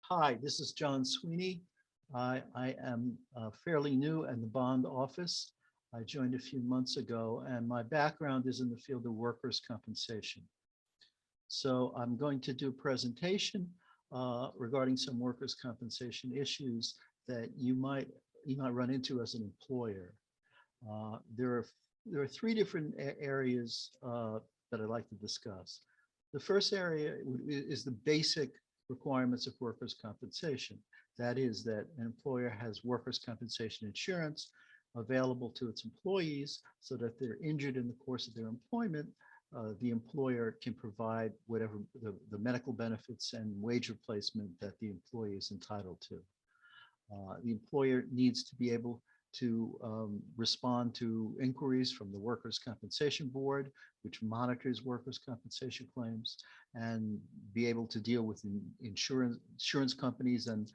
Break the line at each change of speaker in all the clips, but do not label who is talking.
Hi, this is John Sweeney. I am fairly new in the bond office. I joined a few months ago, and my background is in the field of workers' compensation. So I'm going to do a presentation regarding some workers' compensation issues that you might run into as an employer. Uh, there are there are three different areas that I'd like to discuss. The first area is the basic requirements of workers' compensation. That is that an employer has workers' compensation insurance available to its employees so that if they're injured in the course of their employment, the employer can provide whatever the medical benefits and wage replacement that the employee is entitled to. The employer needs to be able to respond to inquiries from the Workers' Compensation Board, which monitors workers' compensation claims, and be able to deal with insurance companies and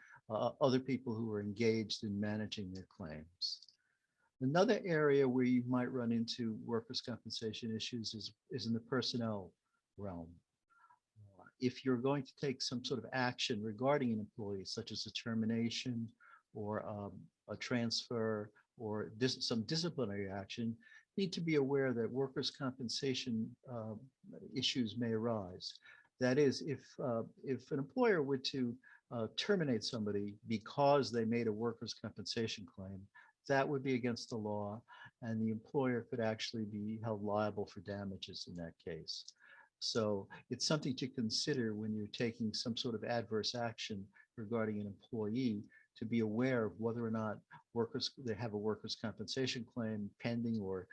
other people who are engaged in managing their claims. Another area where you might run into workers' compensation issues is in the personnel realm. If you're going to take some sort of action regarding an employee, such as a termination or a transfer or some disciplinary action, you need to be aware that workers' compensation issues may arise. That is, if an employer were to terminate somebody because they made a workers' compensation claim, that would be against the law, and the employer could actually be held liable for damages in that case. So it's something to consider when you're taking some sort of adverse action regarding an employee, to be aware of whether or not they have a workers' compensation claim pending or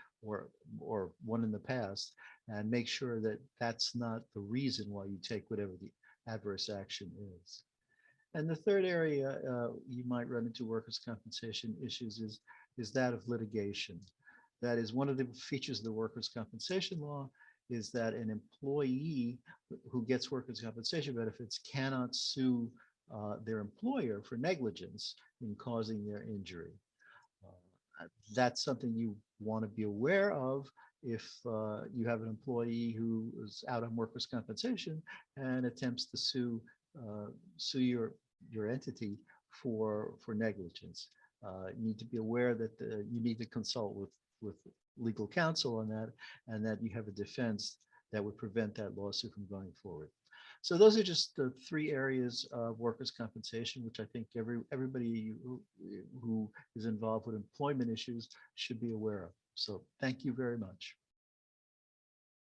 one in the past, and make sure that that's not the reason why you take whatever the adverse action is. And the third area you might run into workers' compensation issues is that of litigation. That is one of the features of the workers' compensation law, is that an employee who gets workers' compensation benefits cannot sue their employer for negligence in causing their injury. That's something you want to be aware of if you have an employee who is out on workers' compensation and attempts to sue your entity for negligence. You need to be aware that you need to consult with legal counsel on that, and that you have a defense that would prevent that lawsuit from going forward. So those are just the three areas of workers' compensation, which I think everybody who is involved with employment issues should be aware of. So thank you very much.